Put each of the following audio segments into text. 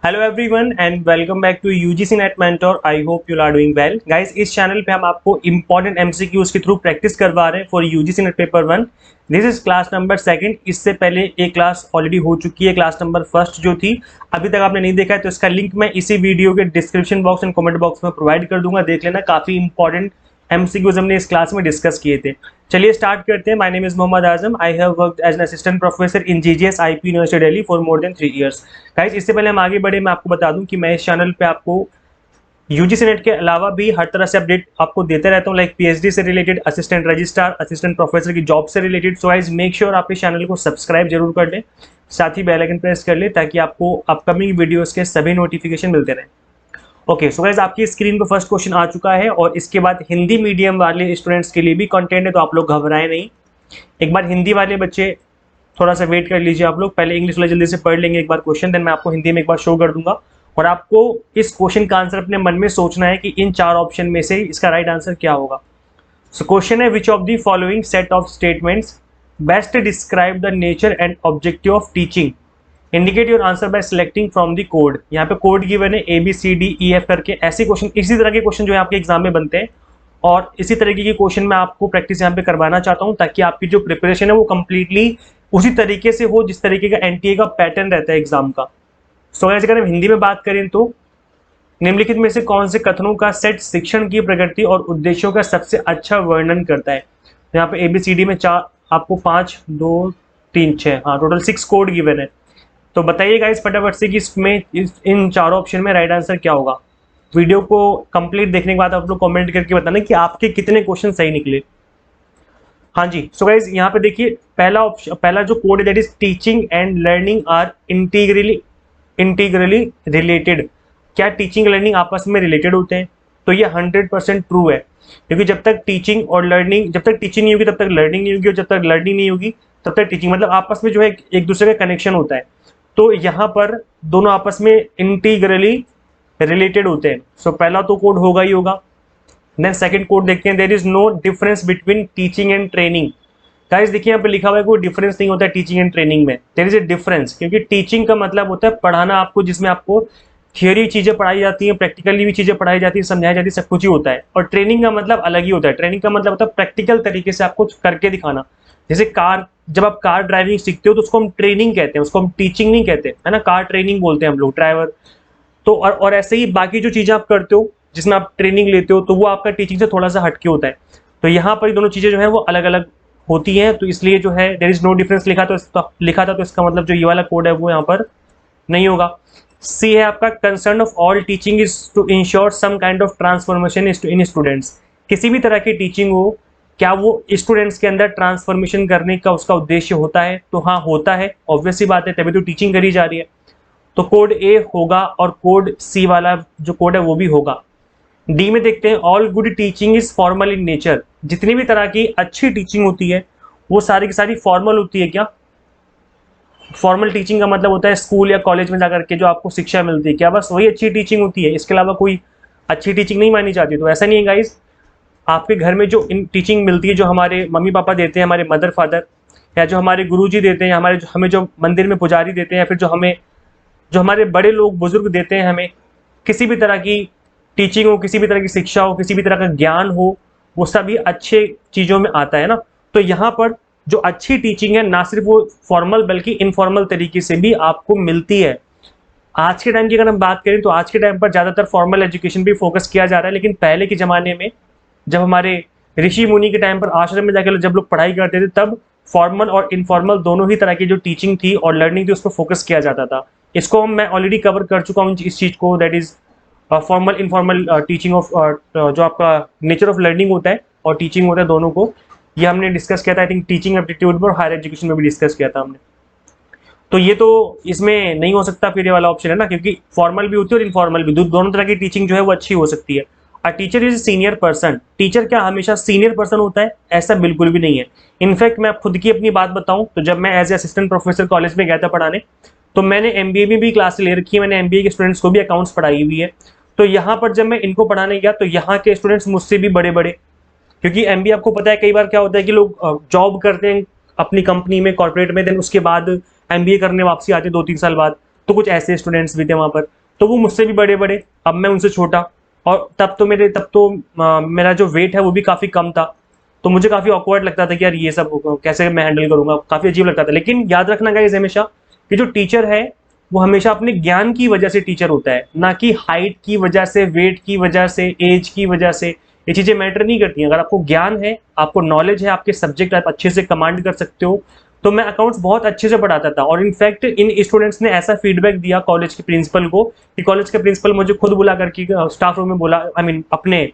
Hello everyone and welcome back to UGC NET mentor. I hope you are doing well guys. इस channel पे हम आपको important MCQs के through practice करवा रहे हैं for UGC NET paper 1। This is class number 2। इससे पहले एक क्लास ऑलरेडी हो चुकी है, क्लास नंबर 1 जो थी। अभी तक आपने नहीं देखा है तो इसका लिंक मैं इसी वीडियो के description box and comment box में प्रोवाइड कर दूंगा, देख लेना। काफी इंपॉर्टेंट एमसीक्यूज हमने इस क्लास में डिस्कस किए थे। चलिए स्टार्ट करते हैं। My name is Mohammad Azam. I have worked as an assistant professor in GGS IP university Delhi for more than 3 years. Guys, इससे पहले हम आगे बढ़े, मैं आपको बता दूं कि मैं इस चैनल पे आपको यूजीसी नेट के अलावा भी हर तरह से अपडेट आपको देते रहता हूँ, लाइक पीएचडी से related, assistant registrar, assistant professor की जॉब से related. So guys make sure आप इस चैनल को सब्सक्राइब जरूर कर लें, साथ ही बेल आइकन प्रेस कर ले ताकि आपको अपकमिंग वीडियोस के सभी नोटिफिकेशन मिलते रहें। ओके सो गाइस, आपकी स्क्रीन पर फर्स्ट क्वेश्चन आ चुका है और इसके बाद हिंदी मीडियम वाले स्टूडेंट्स के लिए भी कंटेंट है, तो आप लोग घबराएं नहीं। एक बार हिंदी वाले बच्चे थोड़ा सा वेट कर लीजिए, आप लोग पहले इंग्लिश वाले जल्दी से पढ़ लेंगे एक बार क्वेश्चन, देन मैं आपको हिंदी में एक बार शो कर दूंगा और आपको इस क्वेश्चन का आंसर अपने मन में सोचना है कि इन 4 ऑप्शन में से इसका राइट आंसर क्या होगा। सो क्वेश्चन है, which of the following set of statements best describe the nature and objective of teaching, indicate your answer by selecting from the code. यहाँ पे कोड गिवन है ABCDEF करके। ऐसे क्वेश्चन, इसी तरह के क्वेश्चन जो है आपके एग्जाम में बनते हैं और इसी तरीके के क्वेश्चन मैं आपको प्रैक्टिस यहाँ पे करवाना चाहता हूँ ताकि आपकी जो प्रिपरेशन है वो कंप्लीटली उसी तरीके से हो जिस तरीके का एनटीए का पैटर्न रहता है एग्जाम का। सो अगर हम हिंदी में बात करें तो निम्नलिखित में से कौन से कथनों का सेट शिक्षण की प्रकृति और उद्देश्यों का सबसे अच्छा वर्णन करता है। यहाँ पे ABCD में 4 आपको 5 2 3 6 हाँ टोटल 6 कोड गिवन है। तो बताइएगा इस फटाफट से कि इसमें इन 4 ऑप्शन में राइट आंसर क्या होगा। वीडियो को कंप्लीट देखने के बाद आप लोग कमेंट करके बताना कि आपके कितने क्वेश्चन सही निकले। हाँ जी, सो गाइज यहाँ पे देखिए पहला ऑप्शन, पहला जो कोड है that is teaching and learning are integrally related. क्या टीचिंग लर्निंग आपस में रिलेटेड होते हैं? तो ये 100% ट्रू है, क्योंकि जब तक टीचिंग और लर्निंग, जब तक टीचिंग नहीं होगी तब तक लर्निंग नहीं होगी और जब तक लर्निंग नहीं होगी तब तक टीचिंग, मतलब आपस में जो है एक दूसरे का कनेक्शन होता है। तो यहाँ पर दोनों आपस में इंटीग्रली रिलेटेड होते हैं। सो पहला तो कोड होगा ही होगा। देन सेकंड कोड देखते हैं, there is no difference between teaching and training. Guys देखिए यहाँ पे लिखा हुआ है कोई डिफरेंस नहीं होता है टीचिंग एंड ट्रेनिंग में, देयर इज ए डिफरेंस, क्योंकि टीचिंग का मतलब होता है पढ़ाना आपको, जिसमें आपको थियोरी चीजें पढ़ाई जाती हैं, प्रैक्टिकली भी चीजें पढ़ाई जाती है, समझाई जाती है, सब कुछ ही होता है। और ट्रेनिंग का मतलब अलग ही होता है। ट्रेनिंग का मतलब होता है प्रैक्टिकल तरीके से आपको करके दिखाना। जैसे कार, जब आप कार ड्राइविंग सीखते हो तो उसको हम ट्रेनिंग कहते हैं, उसको हम टीचिंग नहीं कहते, है ना। कार ट्रेनिंग बोलते हैं हम लोग, ड्राइवर। तो और ऐसे ही बाकी जो चीजें आप करते हो जिसमें आप ट्रेनिंग लेते हो तो वो आपका टीचिंग से थोड़ा सा हटके होता है। तो यहाँ पर दोनों चीजें जो है वो अलग अलग होती हैं, तो इसलिए जो है देयर इज नो डिफरेंस लिखा था, तो इसका मतलब जो ये वाला कोड है वो यहाँ पर नहीं होगा। सी है आपका, concern of all teaching is to ensure some kind of transformation in students. किसी भी तरह की टीचिंग हो, क्या वो स्टूडेंट्स के अंदर ट्रांसफॉर्मेशन करने का उसका उद्देश्य होता है? तो हाँ होता है, ऑब्वियस सी बात है, तभी तो टीचिंग करी जा रही है। तो कोड ए होगा और कोड सी वाला जो कोड है वो भी होगा। डी में देखते हैं, all good teaching is formal in nature. जितनी भी तरह की अच्छी टीचिंग होती है वो सारी की सारी फॉर्मल होती है। क्या फॉर्मल टीचिंग का मतलब होता है स्कूल या कॉलेज में जाकर के जो आपको शिक्षा मिलती है, क्या बस वही अच्छी टीचिंग होती है? इसके अलावा कोई अच्छी टीचिंग नहीं मानी जाती? तो ऐसा नहीं है गाइस। आपके घर में जो टीचिंग मिलती है, जो हमारे मम्मी पापा देते हैं, हमारे मदर फादर, या जो हमारे गुरुजी देते हैं, हमें जो मंदिर में पुजारी देते हैं, या फिर जो हमारे बड़े लोग बुजुर्ग देते हैं हमें, किसी भी तरह की टीचिंग हो, किसी भी तरह की शिक्षा हो, किसी भी तरह का ज्ञान हो, वो सभी अच्छे चीज़ों में आता है ना। तो यहाँ पर जो अच्छी टीचिंग है ना सिर्फ वो फॉर्मल बल्कि इनफॉर्मल तरीके से भी आपको मिलती है। आज के टाइम की अगर हम बात करें तो आज के टाइम पर ज़्यादातर फॉर्मल एजुकेशन भी फोकस किया जा रहा है, लेकिन पहले के ज़माने में जब हमारे ऋषि मुनि के टाइम पर आश्रम में जाकर जब लोग पढ़ाई करते थे तब फॉर्मल और इनफॉर्मल दोनों ही तरह की जो टीचिंग थी और लर्निंग थी उस पर फोकस किया जाता था। इसको मैं ऑलरेडी कवर कर चुका हूँ इस चीज़ को, that is formal informal teaching of जो आपका नेचर ऑफ लर्निंग होता है और टीचिंग होता है, दोनों को ये हमने डिस्कस किया था। आई थिंक टीचिंग एप्टीट्यूड और हायर एजुकेशन में भी डिस्कस किया था हमने। तो ये तो इसमें नहीं हो सकता फिर ये वाला ऑप्शन है ना, क्योंकि फॉर्मल भी होती है और इनफॉर्मल भी, दोनों तरह की टीचिंग जो है वो अच्छी हो सकती है। A teacher is senior person. Teacher क्या हमेशा सीनियर पर्सन होता है? ऐसा बिल्कुल भी नहीं है। इनफैक्ट मैं खुद की अपनी बात बताऊं तो जब मैं as a assistant professor college में गया था पढ़ाने, तो मैंने MBA में भी क्लास ले रखी है, मैंने MBA के स्टूडेंट्स को भी अकाउंट्स पढ़ाई हुई है। तो यहाँ पर जब मैं इनको पढ़ाने गया तो यहाँ के स्टूडेंट्स मुझसे भी बड़े बड़े, क्योंकि MBA आपको पता है कई बार क्या होता है कि लोग जॉब करते हैं अपनी कंपनी में, कॉर्पोरेट में, देन उसके बाद MBA करने वापसी आते हैं 2-3 साल बाद। तो कुछ ऐसे स्टूडेंट्स भी थे वहाँ पर, तो वो मुझसे भी बड़े बड़े, अब मैं उनसे छोटा, और तब तो मेरा जो वेट है वो भी काफ़ी कम था, तो मुझे काफ़ी ऑकवर्ड लगता था कि यार ये सब कैसे मैं हैंडल करूँगा, काफ़ी अजीब लगता था। लेकिन याद रखना गाइस हमेशा कि जो टीचर है वो हमेशा अपने ज्ञान की वजह से टीचर होता है, ना कि हाइट की वजह से, वेट की वजह से, एज की वजह से। ये चीज़ें मैटर नहीं करती हैं। अगर आपको ज्ञान है, आपको नॉलेज है, आपके सब्जेक्ट आप अच्छे से कमांड कर सकते हो, तो मैं अकाउंट्स बहुत अच्छे से पढ़ाता था। और इनफैक्ट इन स्टूडेंट्स ने ऐसा फीडबैक दिया कॉलेज के प्रिंसिपल को कि कॉलेज के प्रिंसिपल मुझे खुद बुला करके स्टाफ रूम में बोला, आई मीन अपने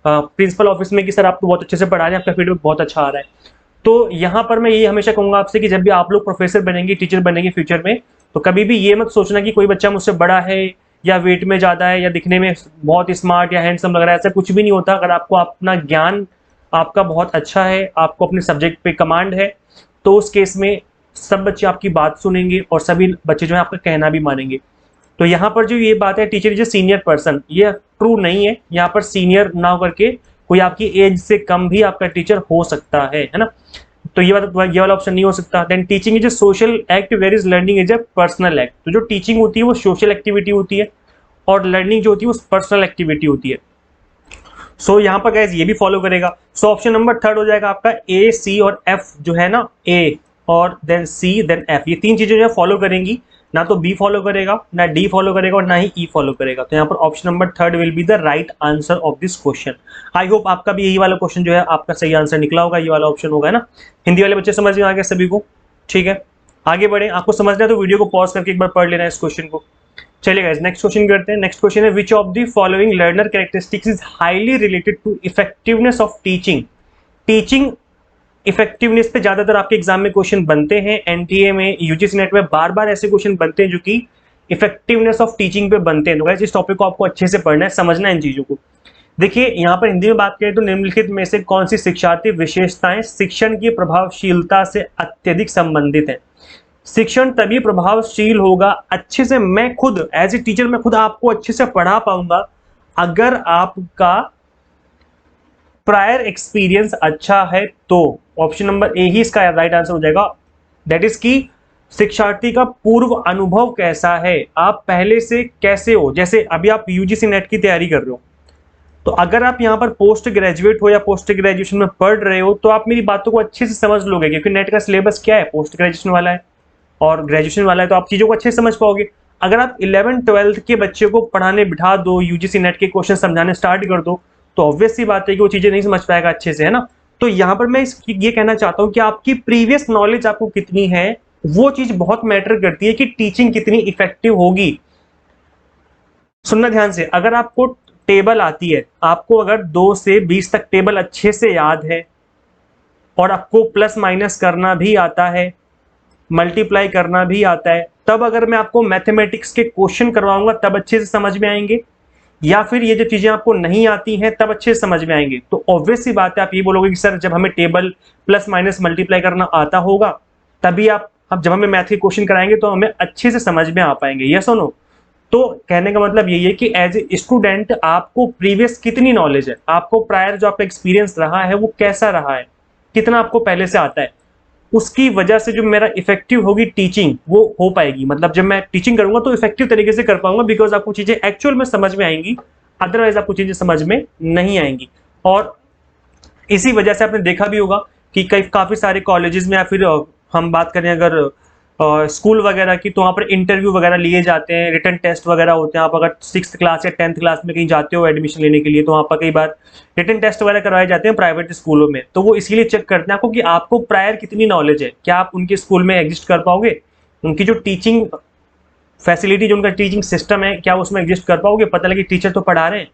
प्रिंसिपल ऑफिस में, कि सर आप तो बहुत अच्छे से पढ़ा रहे हैं, आपका फीडबैक बहुत अच्छा आ रहा है। तो यहाँ पर मैं ये हमेशा कहूँगा आपसे कि जब भी आप लोग प्रोफेसर बनेंगे, टीचर बनेंगे फ्यूचर में, तो कभी भी ये मत सोचना कि कोई बच्चा मुझसे बड़ा है या वेट में ज़्यादा है या दिखने में बहुत स्मार्ट या हैंडसम लग रहा है। ऐसा कुछ भी नहीं होता। अगर आपको अपना ज्ञान आपका बहुत अच्छा है, आपको अपने सब्जेक्ट पे कमांड है, तो उस केस में सब बच्चे आपकी बात सुनेंगे और सभी बच्चे जो है आपका कहना भी मानेंगे। तो यहाँ पर जो ये बात है teacher is a senior person, ये ट्रू नहीं है। यहाँ पर सीनियर ना होकर के कोई आपकी एज से कम भी आपका टीचर हो सकता है ना। तो ये वाला ऑप्शन नहीं हो सकता। Then teaching is a social act where is learning is a personal act. तो जो टीचिंग होती है वो सोशल एक्टिविटी होती है और लर्निंग जो होती है वो पर्सनल एक्टिविटी होती है। सो यहाँ पर गाइस ये भी फॉलो करेगा। सो ऑप्शन नंबर थर्ड हो जाएगा आपका ए, सी और एफ जो है ना, ए और देन सी देन एफ, ये तीन चीजें जो है फॉलो करेंगी। ना तो बी फॉलो करेगा, ना डी फॉलो करेगा और ना ही ई फॉलो करेगा। तो यहाँ पर option number third will be the right answer of this question. I hope आपका भी यही वाला क्वेश्चन जो है आपका सही आंसर निकला होगा, ये वाला ऑप्शन होगा ना। हिंदी वाले बच्चे समझ में आ गए सभी को? ठीक है, आगे बढ़े। आपको समझना है तो वीडियो को पॉज करके एक बार पढ़ लेना है इस क्वेश्चन को। चलिए गाइस नेक्स्ट क्वेश्चन करते हैं। नेक्स्ट क्वेश्चन है which of the following learner characteristics is highly related to effectiveness of teaching. Teaching effectiveness पे ज्यादातर आपके एग्जाम में क्वेश्चन बनते हैं, एनटीए में, यूजीसी नेट में बार बार ऐसे क्वेश्चन बनते हैं जो कि इफेक्टिवनेस ऑफ टीचिंग पे बनते हैं। तो गाइस इस टॉपिक को आपको अच्छे से पढ़ना है, समझना है इन चीजों को। देखिए यहाँ पर हिंदी में बात करें तो निम्नलिखित में से कौन सी शिक्षार्थी विशेषताएं शिक्षण की प्रभावशीलता से अत्यधिक संबंधित है। शिक्षण तभी प्रभावशील होगा, अच्छे से मैं खुद एज ए टीचर मैं खुद आपको अच्छे से पढ़ा पाऊंगा अगर आपका प्रायर एक्सपीरियंस अच्छा है। तो ऑप्शन नंबर ए ही इसका राइट आंसर हो जाएगा। दैट इज कि शिक्षार्थी का पूर्व अनुभव कैसा है, आप पहले से कैसे हो। जैसे अभी आप यूजीसी नेट की तैयारी कर रहे हो, तो अगर आप यहाँ पर पोस्ट ग्रेजुएट हो या पोस्ट ग्रेजुएशन में पढ़ रहे हो तो आप मेरी बातों को अच्छे से समझ लोगे, क्योंकि नेट का सिलेबस क्या है, पोस्ट ग्रेजुएशन वाला है और ग्रेजुएशन वाला है, तो आप चीज़ों को अच्छे से समझ पाओगे। अगर आप 11th-12th के बच्चे को पढ़ाने बिठा दो, यूजीसी नेट के क्वेश्चन समझाने स्टार्ट कर दो, तो ऑब्वियस सी बात है कि वो चीज़ें नहीं समझ पाएगा अच्छे से, है ना। तो यहाँ पर मैं ये कहना चाहता हूँ कि आपकी प्रीवियस नॉलेज आपको कितनी है, वो चीज़ बहुत मैटर करती है कि टीचिंग कितनी इफेक्टिव होगी। सुनना ध्यान से, अगर आपको टेबल आती है, आपको अगर 2 से 20 तक टेबल अच्छे से याद है और आपको प्लस माइनस करना भी आता है, मल्टीप्लाई करना भी आता है, तब अगर मैं आपको मैथमेटिक्स के क्वेश्चन करवाऊंगा तब अच्छे से समझ में आएंगे, या फिर ये जो चीजें आपको नहीं आती हैं तब अच्छे से समझ में आएंगे। तो ऑब्वियस सी बात है आप ये बोलोगे कि सर जब हमें टेबल प्लस माइनस मल्टीप्लाई करना आता होगा तभी आप जब हमें मैथ के क्वेश्चन कराएंगे तो हमें अच्छे से समझ में आ पाएंगे। यस और नो? तो कहने का मतलब यही है कि एज ए स्टूडेंट आपको प्रीवियस कितनी नॉलेज है, आपको प्रायर जो आपका एक्सपीरियंस रहा है वो कैसा रहा है, कितना आपको पहले से आता है, उसकी वजह से जो मेरा इफेक्टिव होगी टीचिंग वो हो पाएगी। मतलब जब मैं टीचिंग करूंगा तो इफेक्टिव तरीके से कर पाऊंगा, बिकॉज आपको चीजें एक्चुअल में समझ में आएंगी, अदरवाइज आपको चीजें समझ में नहीं आएंगी। और इसी वजह से आपने देखा भी होगा कि काफी सारे कॉलेजेस में, या फिर हम बात करें अगर स्कूल वगैरह की, तो वहाँ पर इंटरव्यू वगैरह लिए जाते हैं, रिटन टेस्ट वगैरह होते हैं। आप अगर 6th क्लास या 10th क्लास में कहीं जाते हो एडमिशन लेने के लिए, तो वहाँ पर कई बार रिटन टेस्ट वगैरह करवाए जाते हैं प्राइवेट स्कूलों में। तो वो इसीलिए चेक करते हैं आपको कि आपको प्रायर कितनी नॉलेज है, क्या आप उनके स्कूल में एग्जिस्ट कर पाओगे, उनकी जो टीचिंग फैसिलिटी, जो उनका टीचिंग सिस्टम है, क्या उसमें एग्जिस्ट कर पाओगे। पता लगे टीचर तो पढ़ा रहे हैं,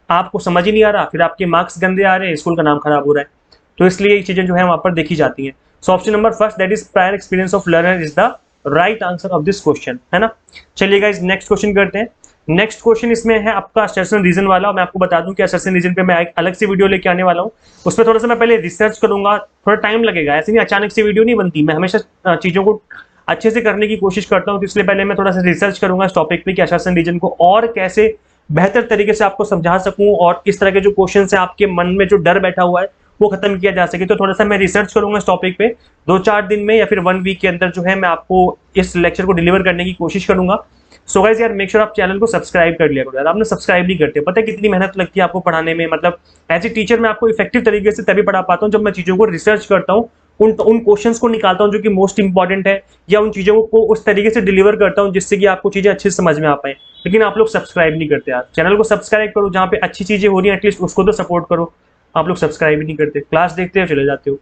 आपको समझ ही नहीं आ रहा, फिर आपके मार्क्स गंदे आ रहे हैं, स्कूल का नाम खराब हो रहा है। तो इसलिए ये चीजें जो है वहाँ पर देखी जाती हैं। So option number first that is prior experience of learner is the right answer of this question, है ना। चलिए गाइस नेक्स्ट क्वेश्चन करते हैं। नेक्स्ट क्वेश्चन इसमें है आपका असर्शन रीजन वाला, और मैं आपको बता दूं कि असर्शन रीजन पे मैं एक अलग से वीडियो लेके आने वाला हूं। उसमें थोड़ा सा मैं पहले रिसर्च करूंगा, थोड़ा टाइम लगेगा, ऐसे नहीं अचानक से वीडियो नहीं बनती। मैं हमेशा चीजों को अच्छे से करने की कोशिश करता हूं, तो इसलिए पहले मैं थोड़ा सा रिसर्च करूंगा इस टॉपिक पे कि असर्शन रीजन को और कैसे बेहतर तरीके से आपको समझा सकूं, और इस तरह के जो क्वेश्चन है आपके मन में जो डर बैठा हुआ है वो खत्म किया जा सके। तो थोड़ा सा मैं रिसर्च करूंगा इस टॉपिक पे 2-4 दिन में या फिर 1 वीक के अंदर जो है मैं आपको इस लेक्चर को डिलीवर करने की कोशिश करूंगा। सो गाइस यार, मेक श्योर आप चैनल को सब्सक्राइब कर लिया करो यार, आपने सब्सक्राइब नहीं करते, पता है कितनी मेहनत लगती है आपको पढ़ाने में। मतलब एज ए टीचर मैं आपको इफेक्टिव तरीके से तभी पढ़ा पाता हूँ जब मैं चीजों को रिसर्च करता हूँ, उन क्वेश्चंस को निकालता हूँ जो कि मोस्ट इंपॉर्टेंट है, या उन चीजों को उस तरीके से डिलीवर करता हूँ जिससे कि आपको चीजें अच्छे से समझ में आ पाए। लेकिन आप लोग सब्सक्राइब नहीं करते यार, चैनल को सब्सक्राइब करो, जहाँ पे अच्छी चीजें हो रही है एटलीस्ट उसको तो सपोर्ट करो। आप लोग सब्सक्राइब ही नहीं करते, क्लास देखते हो चले जाते हो,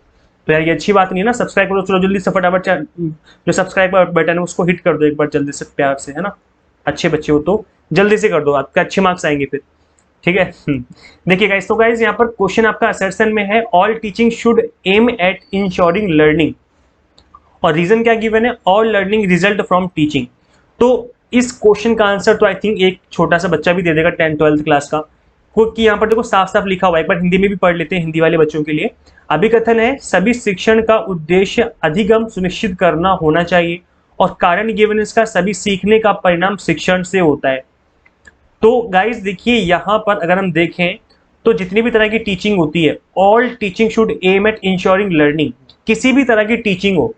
तो यार ये अच्छी बात नहीं है ना। सब्सक्राइब करो, चलो जल्दी से फटाफट जो सब्सक्राइब बटन है उसको हिट कर दो एक बार जल्दी से, प्यार से, है ना। अच्छे बच्चे हो तो जल्दी से कर दो, आपके अच्छे मार्क्स आएंगे फिर, ठीक है। देखिए गाइस, तो गाइस यहाँ पर क्वेश्चन आपका असर्शन में है, all teaching should aim at ensuring learning, और रीजन क्या गिवन है, all learning result from teaching. तो इस क्वेश्चन का आंसर तो आई थिंक एक छोटा सा बच्चा भी दे देगा 10th-12th क्लास का, क्योंकि यहाँ पर देखो साफ साफ लिखा हुआ है, एक बार हिंदी में भी पढ़ लेते हैं हिंदी वाले बच्चों के लिए। अभिकथन है, सभी शिक्षण का उद्देश्य अधिगम सुनिश्चित करना होना चाहिए, और कारण गिवन इसका, सभी सीखने का परिणाम शिक्षण से होता है। तो गाइस देखिए यहाँ पर अगर हम देखें तो जितनी भी तरह की टीचिंग होती है, all teaching should aim at ensuring learning, किसी भी तरह की टीचिंग हो,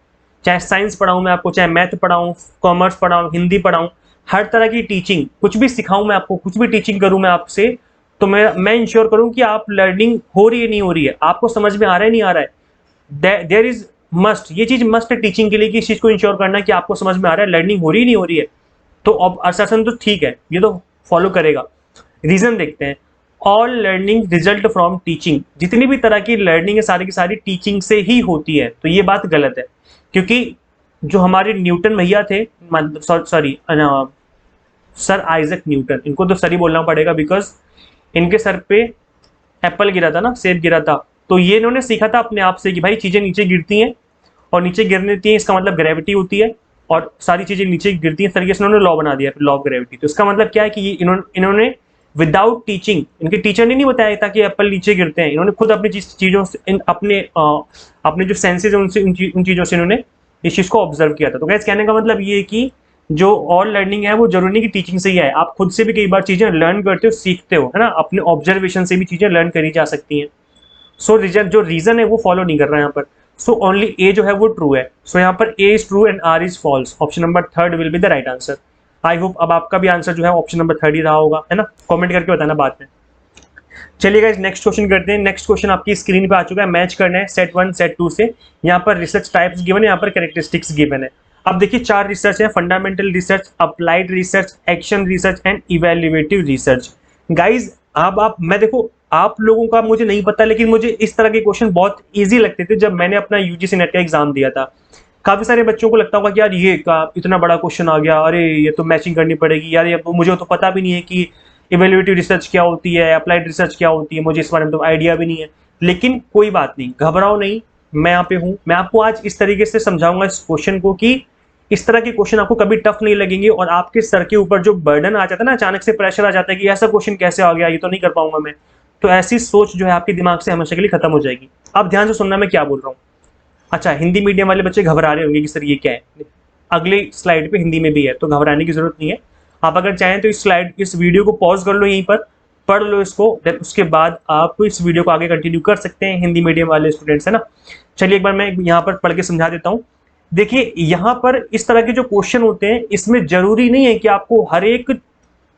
चाहे साइंस पढ़ाऊं मैं आपको, चाहे मैथ पढ़ाऊं, कॉमर्स पढ़ाऊं, हिंदी पढ़ाऊं, हर तरह की टीचिंग, कुछ भी सिखाऊं मैं आपको, कुछ भी टीचिंग करूं मैं आपसे, तो मैं इंश्योर करूं कि आप लर्निंग हो रही है नहीं हो रही है, आपको समझ में आ रहा है नहीं आ रहा है। देयर इज मस्ट, ये चीज मस्ट है टीचिंग के लिए कि इस चीज को इंश्योर करना कि आपको समझ में आ रहा है, लर्निंग हो रही नहीं हो रही है। तो अब असर्शन तो ठीक है, ये तो फॉलो करेगा। रीजन देखते हैं, all learning result from teaching, जितनी भी तरह की लर्निंग है सारी की सारी टीचिंग से ही होती है, तो ये बात गलत है। क्योंकि जो हमारे न्यूटन भैया थे, सॉरी सर आइजक न्यूटन, इनको तो सर ही बोलना पड़ेगा बिकॉज इनके सर पे एप्पल गिरा था ना, सेब गिरा था, तो ये इन्होंने सीखा था अपने आप से कि भाई चीजें नीचे गिरती हैं, और नीचे गिरने देती हैं, इसका मतलब ग्रेविटी होती है, और सारी चीजें नीचे गिरती हैं, इस तरीके से उन्होंने लॉ बना दिया, लॉ ऑफ ग्रेविटी। तो इसका मतलब क्या है कि इन्होंने विदाउट टीचिंग, इनके टीचर ने नहीं बताया था कि एप्पल नीचे गिरते हैं, इन्होंने खुद अपनी चीजों से, अपने जो सेंसेज है उनसे, उन चीजों से इन्होंने इस चीज को ऑब्जर्व किया था। तो गाइस कहने का मतलब ये है कि जो ऑल लर्निंग है वो जरूरी नहीं कि टीचिंग से ही है, आप खुद से भी कई बार चीजें लर्न करते हो, सीखते हो, है ना, अपने ऑब्जर्वेशन से भी चीजें लर्न करी जा सकती हैं। सो जो रीजन है वो फॉलो नहीं कर रहा है यहाँ पर। सो ओनली ए जो है वो ट्रू है, सो यहाँ पर A is true and R is false, option number 3 will be the right answer. I hope अब आपका भी आंसर जो है ऑप्शन नंबर 3 ही रहा होगा, है ना, कमेंट करके बताना बाद में। चलिए गाइस नेक्स्ट क्वेश्चन करते हैं। नेक्स्ट क्वेश्चन आपकी स्क्रीन पे आ चुका है, मैच करना है सेट 1 सेट 2 से। यहाँ पर रिसर्च टाइप्स गिवन है, यहाँ पर कैरेक्टरिस्टिक्स गिवन है। अब देखिए 4 रिसर्च है, fundamental research, applied research, action research and evaluative research. Guys अब आप, मैं देखो आप लोगों का मुझे नहीं पता, लेकिन मुझे इस तरह के क्वेश्चन बहुत इजी लगते थे जब मैंने अपना यूजीसी नेट का एग्जाम दिया था। काफी सारे बच्चों को लगता होगा कि यार ये का इतना बड़ा क्वेश्चन आ गया, अरे ये तो मैचिंग करनी पड़ेगी यार, ये मुझे तो पता भी नहीं है कि इवेल्युएटिव रिसर्च क्या होती है, अप्लाइड रिसर्च क्या होती है, मुझे इस बारे में तो आइडिया भी नहीं है। लेकिन कोई बात नहीं, घबराओ नहीं, मैं यहाँ पे हूँ, मैं आपको आज इस तरीके से समझाऊंगा इस क्वेश्चन को कि इस तरह के क्वेश्चन आपको कभी टफ नहीं लगेंगे, और आपके सर के ऊपर जो बर्डन आ जाता है ना, अचानक से प्रेशर आ जाता है कि ऐसा क्वेश्चन कैसे आ गया, ये तो नहीं कर पाऊंगा मैं, तो ऐसी सोच जो है आपके दिमाग से हमेशा के लिए खत्म हो जाएगी। अब ध्यान से सुनना मैं क्या बोल रहा हूँ। अच्छा, हिंदी मीडियम वाले बच्चे घबरा रहे होंगे कि सर ये क्या है, अगले स्लाइड पे हिंदी में भी है, तो घबराने की जरूरत नहीं है। आप अगर चाहें तो इस वीडियो को पॉज कर लो, यहीं पर पढ़ लो इसको, देन उसके बाद आप इस वीडियो को आगे कंटिन्यू कर सकते हैं, हिंदी मीडियम वाले स्टूडेंट्स, है ना। चलिए एक बार मैं यहाँ पर पढ़ के समझा देता हूँ। देखिए यहाँ पर इस तरह के जो क्वेश्चन होते हैं, इसमें जरूरी नहीं है कि आपको हर एक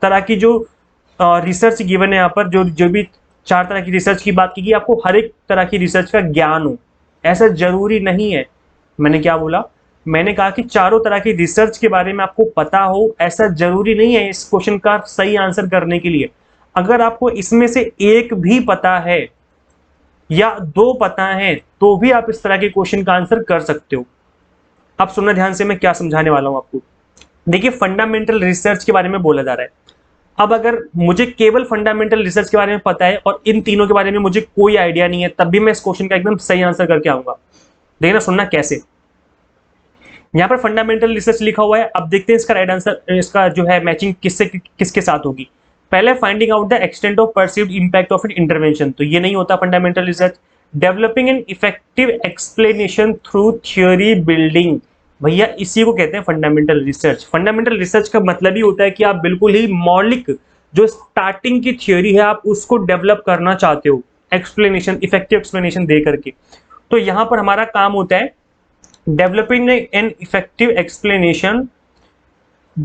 तरह की जो रिसर्च गिवन है यहाँ पर, जो भी 4 तरह की रिसर्च की बात की गई, आपको हर एक तरह की रिसर्च का ज्ञान हो, ऐसा जरूरी नहीं है। मैंने क्या बोला, मैंने कहा कि चारों तरह की रिसर्च के बारे में आपको पता हो, ऐसा जरूरी नहीं है इस क्वेश्चन का सही आंसर करने के लिए। अगर आपको इसमें से एक भी पता है या 2 पता है, तो भी आप इस तरह के क्वेश्चन का आंसर कर सकते हो। अब सुनना ध्यान से, मैं क्या समझाने वाला हूं आपको। देखिए फंडामेंटल रिसर्च के बारे में बोला जा रहा है। अब अगर मुझे केवल फंडामेंटल रिसर्च के बारे में पता है और इन तीनों के बारे में मुझे कोई आइडिया नहीं है, तब भी मैं इस क्वेश्चन का एकदम सही आंसर करके आऊंगा। देखना, सुनना कैसे। यहाँ पर फंडामेंटल रिसर्च लिखा हुआ है, अब देखते हैं इसका राइट आंसर, इसका जो है मैचिंग किसके साथ होगी। पहले finding out the extent of perceived impact of an intervention, तो ये नहीं होता fundamental research. Developing an effective explanation through theory building, भैया इसी को कहते हैं फंडामेंटल रिसर्च। फंडामेंटल रिसर्च का मतलब ही होता है कि आप बिल्कुल ही मौलिक जो स्टार्टिंग की थ्योरी है आप उसको डेवलप करना चाहते हो, एक्सप्लेनेशन, इफेक्टिव एक्सप्लेनेशन दे करके। तो यहाँ पर हमारा काम होता है developing an effective explanation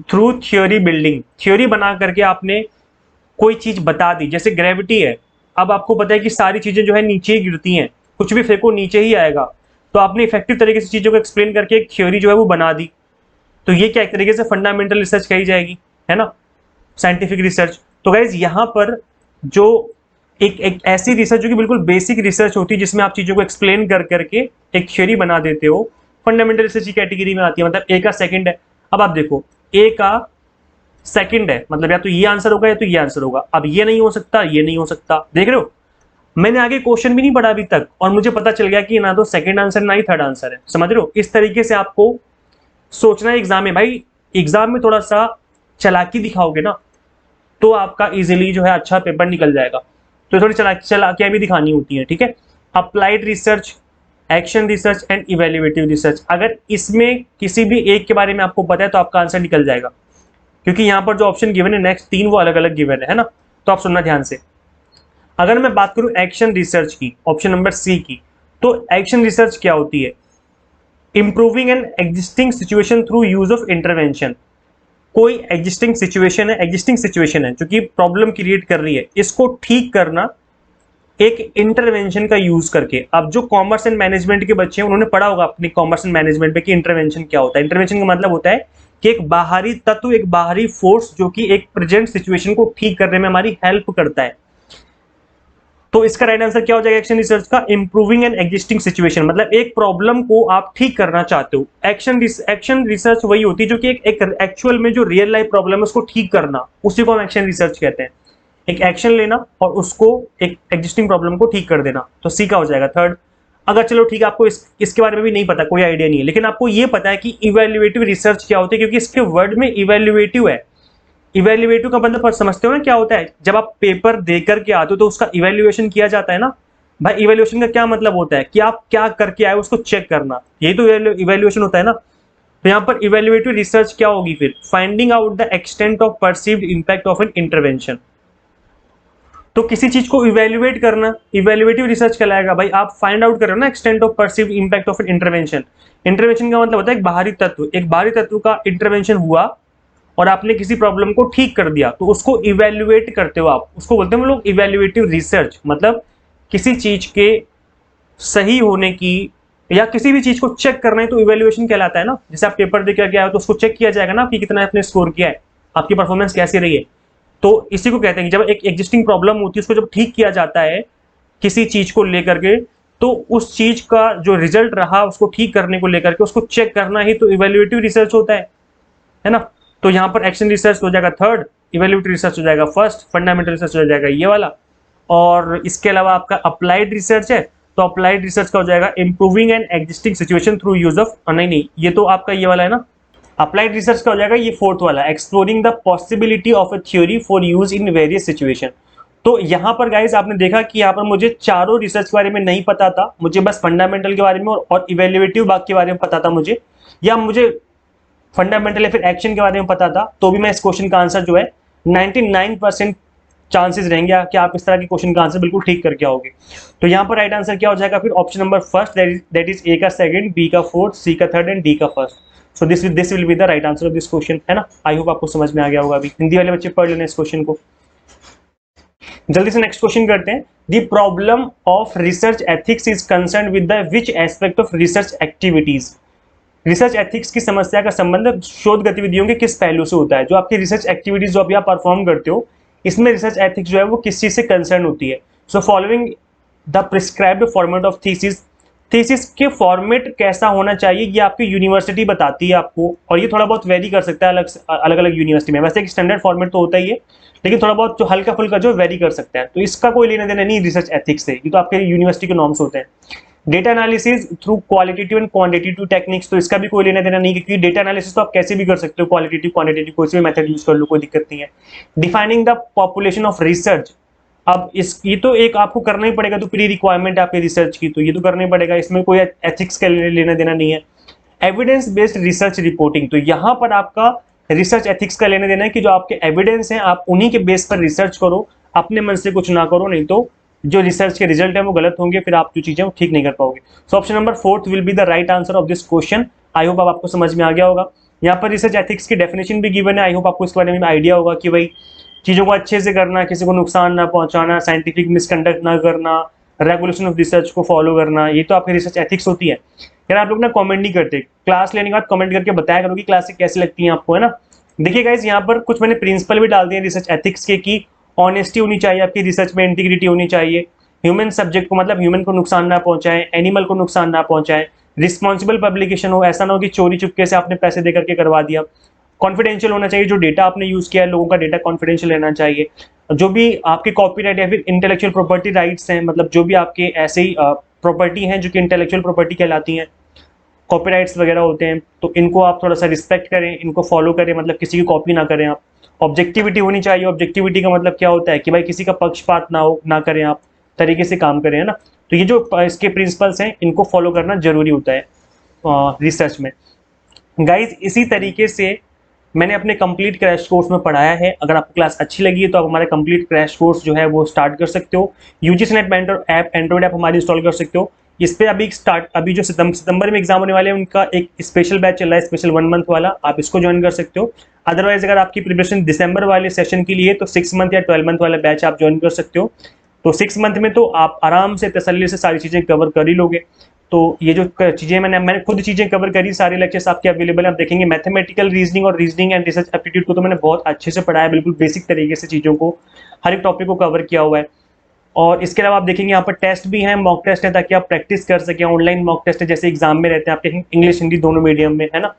through theory building. Theory बना करके आपने कोई चीज बता दी, जैसे ग्रेविटी है, अब आपको पता है कि सारी चीजें जो है नीचे ही गिरती हैं, कुछ भी फेंको नीचे ही आएगा, तो आपने इफेक्टिव तरीके से चीजों को एक्सप्लेन करके एक थ्योरी जो है वो बना दी। तो ये क्या एक तरीके से फंडामेंटल रिसर्च कही जाएगी, है ना, साइंटिफिक रिसर्च। तो गाइज यहाँ पर जो एक ऐसी रिसर्च जो कि बिल्कुल बेसिक रिसर्च होती है, जिसमें आप चीजों को एक्सप्लेन कर करके एक थ्योरी बना देते हो, फंडामेंटल रिसर्च की कैटेगरी में आती है। मतलब ए का सेकंड है, अब आप देखो ए का सेकंड है, मतलब या तो ये आंसर होगा या तो ये आंसर होगा। अब ये नहीं हो सकता, ये नहीं हो सकता, देख रहे हो। मैंने आगे क्वेश्चन भी नहीं पढ़ा अभी तक और मुझे पता चल गया कि ना तो सेकंड आंसर ना ही थर्ड आंसर है, समझ रहे हो। इस तरीके से आपको सोचना है एग्जाम में। भाई एग्जाम में थोड़ा सा चालाकी दिखाओगे ना तो आपका इजीली जो है अच्छा पेपर निकल जाएगा। तो थोड़ी चालाकियां भी दिखानी होती है, ठीक है। Applied research, action research and evaluative research, अगर इसमें किसी भी एक के बारे में आपको पता है तो आपका आंसर निकल जाएगा, क्योंकि यहाँ पर जो ऑप्शन गिवन है नेक्स्ट 3 वो अलग अलग गिवन है ना। तो आप सुनना ध्यान से। अगर मैं बात करूं एक्शन रिसर्च की, ऑप्शन नंबर सी की, तो एक्शन रिसर्च क्या होती है? Improving an existing situation through use of intervention. कोई एग्जिस्टिंग सिचुएशन है जो कि प्रॉब्लम क्रिएट कर रही है, इसको ठीक करना एक इंटरवेंशन का यूज करके। अब जो कॉमर्स एंड मैनेजमेंट के बच्चे हैं उन्होंने पढ़ा होगा अपनी कॉमर्स एंड मैनेजमेंट में कि इंटरवेंशन क्या होता है। इंटरवेंशन का मतलब होता है कि एक बाहरी तत्व, एक बाहरी फोर्स जो कि एक प्रेजेंट सिचुएशन को ठीक करने में हमारी हेल्प करता है। तो इसका राइट आंसर क्या हो जाएगा एक्शन रिसर्च का? इंप्रूविंग एन एग्जिस्टिंग सिचुएशन, मतलब एक प्रॉब्लम को आप ठीक करना चाहते हो। एक्शन रिसर्च वही होती है जो कि एक एक्चुअल में जो रियल लाइफ प्रॉब्लम है उसको ठीक करना, उसी को हम एक्शन रिसर्च कहते हैं। एक एक्शन लेना और उसको एक एग्जिस्टिंग प्रॉब्लम को ठीक कर देना। तो सी का हो जाएगा थर्ड। अगर चलो ठीक है, आपको इसके बारे में भी नहीं पता, कोई आइडिया नहीं है, लेकिन आपको ये पता है कि इवैल्यूएटिव रिसर्च क्या होती है, क्योंकि इसके वर्ड में इवैल्यूएटिव है। इवैल्यूएटिव का मतलब समझते हो ना क्या होता है? जब आप पेपर दे करके आते हो तो उसका इवैल्यूएशन किया जाता है ना। भाई इवैल्यूएशन का क्या मतलब होता है कि आप क्या करके आए उसको चेक करना, यही तो इवैल्यूएशन होता है ना। तो यहाँ पर इवैल्यूएटिव रिसर्च क्या होगी फिर? Finding out the extent of perceived impact of an intervention. तो किसी चीज को इवैल्यूएट करना इवैल्यूएटिव रिसर्च कहलाएगा। भाई आप फाइंड आउट कर रहे हो ना extent of perceived impact of an intervention. Intervention का मतलब होता है एक बाहरी तत्व का इंटरवेंशन हुआ और आपने किसी प्रॉब्लम को ठीक कर दिया, तो उसको इवैल्यूएट करते हो आप, उसको बोलते हैं हम लोग इवैल्यूएटिव रिसर्च। मतलब किसी चीज के सही होने की या किसी भी चीज को चेक करना है तो इवैल्यूएशन कहलाता है ना। जैसे आप पेपर दे के आए तो उसको चेक किया जाएगा ना कि कितना आपने स्कोर किया है, आपकी परफॉर्मेंस कैसी रही है। तो इसी को कहते हैं कि जब एक एग्जिस्टिंग प्रॉब्लम होती है उसको जब ठीक किया जाता है किसी चीज को लेकर के, तो उस चीज का जो रिजल्ट रहा उसको ठीक करने को लेकर के उसको चेक करना ही तो इवैल्यूएटिव रिसर्च होता है ना। तो यहाँ पर एक्शन रिसर्च हो जाएगा थर्ड, इवैल्यूएटिव रिसर्च हो जाएगा फर्स्ट, फंडामेंटल रिसर्च हो जाएगा ये वाला। और इसके अलावा आपका अप्लाइड रिसर्च है, तो अप्लाइड रिसर्च का हो जाएगा improving an existing situation through use of, नहीं ये तो आपका ये वाला है ना। अप्लाइड रिसर्च का हो जाएगा ये फोर्थ वाला, exploring the possibility of a theory for use in various situation. तो यहाँ पर गाइस आपने देखा कि यहाँ पर मुझे चारों रिसर्च के बारे में नहीं पता था, मुझे बस फंडामेंटल के बारे में और इवैल्यूएटिव बाग के बारे में पता था मुझे, या मुझे फंडामेंटल या फिर एक्शन के बारे में पता था, तो भी मैं इस क्वेश्चन का आंसर जो है 99% चांसेस रहेंगे कि आप इस तरह के क्वेश्चन का आंसर बिल्कुल ठीक करके आओगे। तो यहाँ पर राइट आंसर क्या हो जाएगा फिर? Option number first, that is a का सेकंड, बी का फोर्थ, सी का थर्ड एंड डी का first. So this will be the right answer of this question, है ना। आई होप आपको समझ में आ गया होगा। अभी हिंदी वाले बच्चे पढ़ लेना इस क्वेश्चन को। जल्दी से नेक्स्ट क्वेश्चन करते हैं। The problem of research ethics is concern with the which aspect of research activities. Research ethics की समस्या का संबंध शोध गतिविधियों के किस पहलू से होता है? जो आपकी रिसर्च एक्टिविटीज जो अभी आप परफॉर्म करते हो, इसमें रिसर्च एथिक्स जो है वो किस चीज से कंसर्न होती है। So following the prescribed format of thesis, thesis के फॉर्मेट कैसा होना चाहिए ये आपकी यूनिवर्सिटी बताती है आपको, और ये थोड़ा बहुत वेरी कर सकता है अलग अलग यूनिवर्सिटी में। वैसे एक स्टैंडर्ड फॉर्मेट तो होता ही है, लेकिन थोड़ा बहुत जो हल्का फुल्का जो वेरी कर सकता है, तो इसका कोई लेना देना नहीं रिसर्च एथिक्स से, ये तो आपके यूनिवर्सिटी के नॉर्म्स होते हैं। Data analysis through qualitative and quantitative techniques, तो इसका भी कोई लेना देना नहीं, क्योंकि डेटा एनालिसिस तो आप कैसे भी कर सकते हो, क्वालिटेटिव क्वांटिटेटिव कोई भी मेथड यूज कर लो, कोई दिक्कत नहीं है। Defining the population of research, अब ये तो एक आपको करना ही पड़ेगा, तो प्री रिक्वायरमेंट है आपके रिसर्च की, तो ये तो करना ही पड़ेगा, इसमें कोई एथिक्स का लेना देना नहीं है। एविडेंस बेस्ड रिसर्च रिपोर्टिंग, तो यहाँ पर आपका रिसर्च एथिक्स का लेना देना है कि जो आपके एविडेंस हैं आप उन्हीं के बेस पर रिसर्च करो, अपने मन से कुछ ना करो, नहीं तो जो रिसर्च के रिजल्ट है वो गलत होंगे, फिर आप जो चीजें वो ठीक नहीं कर पाओगे। So option number 4 will be the right answer of this question. I hope आपको समझ में आ गया होगा। यहाँ पर रिसर्च एथिक्स की डेफिनेशन भी गिवन है, आई होप आपको इसके बारे में आइडिया होगा कि भाई चीज़ों को अच्छे से करना, किसी को नुकसान ना पहुंचाना, साइंटिफिक मिसकंडक्ट ना करना, रेगुलेशन ऑफ रिसर्च को फॉलो करना, ये तो आपकी रिसर्च एथिक्स होती है। यार आप लोग ना कमेंट नहीं करते, क्लास लेने के बाद कमेंट करके बताया करो कि क्लासें कैसी लगती हैं आपको, है ना। देखिए गाइस, यहाँ पर कुछ मैंने प्रिंसिपल भी डाल दिए रिसर्च एथिक्स के कि ऑनेस्टी होनी चाहिए आपकी रिसर्च में, इंटीग्रिटी होनी चाहिए, ह्यूमन सब्जेक्ट को मतलब ह्यूमन को नुकसान ना पहुंचाएं, एनिमल को नुकसान ना पहुंचाएं, रिस्पॉन्सिबल पब्लिकेशन हो, ऐसा ना हो कि चोरी चुपके से आपने पैसे दे करके करवा दिया, कॉन्फिडेंशियल होना चाहिए, जो डेटा आपने यूज किया है लोगों का डेटा कॉन्फिडेंशियल रहना चाहिए, जो भी आपके कॉपीराइट या फिर इंटेलेक्चुअल प्रॉपर्टी राइट्स हैं, मतलब जो भी आपके ऐसे ही प्रॉपर्टी हैं जो कि इंटेलेक्चुअल प्रॉपर्टी कहलाती हैं, कॉपीराइट्स वगैरह होते हैं, तो इनको आप थोड़ा सा रिस्पेक्ट करें, इनको फॉलो करें, मतलब किसी की कॉपी ना करें आप। ऑब्जेक्टिविटी होनी चाहिए। ऑब्जेक्टिविटी का मतलब क्या होता है कि भाई किसी का पक्षपात ना हो, ना करें आप, तरीके से काम करें, है ना। तो ये जो इसके प्रिंसिपल्स हैं इनको फॉलो करना जरूरी होता है रिसर्च में। गाइज इसी तरीके से मैंने अपने कंप्लीट क्रैश कोर्स में पढ़ाया है। अगर आपको क्लास अच्छी लगी है तो आप हमारा कंप्लीट क्रैश कोर्स जो है वो स्टार्ट कर सकते हो। UGC NET mentor app, Android app हमारी इंस्टॉल कर सकते हो। इस पे अभी जो सितंबर में एग्जाम होने वाले हैं उनका एक स्पेशल बैच चल रहा है, स्पेशल 1 मंथ वाला, आप इसको ज्वाइन कर सकते हो। अदरवाइज अगर आपकी प्रिपरेशन दिसंबर वाले सेशन के लिए तो 6 मंथ या 12 मंथ वाला बैच आप ज्वाइन कर सकते हो। तो 6 मंथ में तो आप आराम से तसल्ली से सारी चीज़ें कवर कर ही लोगे। तो ये जो चीज़ें मैंने खुद चीज़ें कवर करी, सारे लेक्चर्स आपके अवेलेबल हैं, आप देखेंगे। मैथमेटिकल रीजनिंग और रीजनिंग एंड रिसर्च एप्टीट्यूड को तो मैंने बहुत अच्छे से पढ़ाया, बिल्कुल बेसिक तरीके से चीज़ों को, हर एक टॉपिक को कवर किया हुआ है। और इसके अलावा आप देखेंगे यहाँ पर टेस्ट भी हैं, मॉक टेस्ट है, ताकि आप प्रैक्टिस कर सकें। ऑनलाइन मॉक टेस्ट है, जैसे एग्जाम में रहते हैं आपके, इंग्लिश हिंदी दोनों मीडियम में, है ना।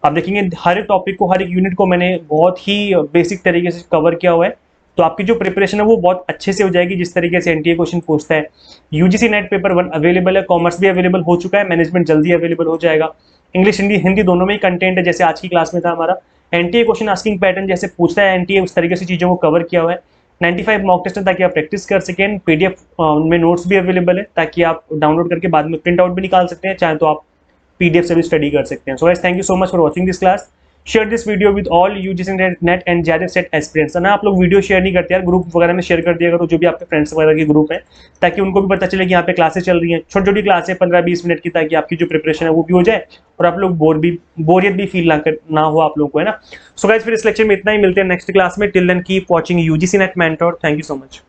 आप देखेंगे हर एक टॉपिक को, हर एक यूनिट को मैंने बहुत ही बेसिक तरीके से कवर किया हुआ है। तो आपकी जो प्रिपरेशन है वो बहुत अच्छे से हो जाएगी, जिस तरीके से एनटीए क्वेश्चन पूछता है। यूजीसी नेट पेपर 1 अवेलेबल है, कॉमर्स भी अवेलेबल हो चुका है, मैनेजमेंट जल्दी अवेलेबल हो जाएगा। इंग्लिश हिंदी हिंदी दोनों में ही कंटेंट है, जैसे आज की क्लास में था हमारा। एनटीए क्वेश्चन आस्किंग पैटर्न जैसे पूछता है एनटीए, उस तरीके से चीज़ों को कवर किया हुआ है। 95 मॉक टेस्ट है, ताकि आप प्रैक्टिस कर सकें। पीडीएफ में नोट्स भी अवेलेबल है, ताकि आप डाउनलोड करके बाद में प्रिंट आउट भी निकाल सकते हैं, चाहे तो आप पीडीएफ से भी स्टडी कर सकते हैं। So guys, thank you so much for watching this class. Share this video with all UGC net and JRF set aspirants. ना आप लोग वीडियो शेयर नहीं करते यार, ग्रुप वगैरह में शेयर कर दिया करो, जो भी आपके फ्रेंड्स वगैरह के ग्रुप है, ताकि उनको भी पता चले कि यहाँ पे क्लासेस चल रही हैं, छोटी छोटी क्लासें 15-20 मिनट की, ताकि आपकी जो प्रिपरेशन है वो भी हो जाए और आप लोग बोरियत भी फील ना हो आप लोग को, है ना। सो गाइस, फिर इस लेक्चर में इतना ही, मिलते हैं नेक्स्ट क्लास में। Till then keep watching UGC NET mentor. Thank you so much.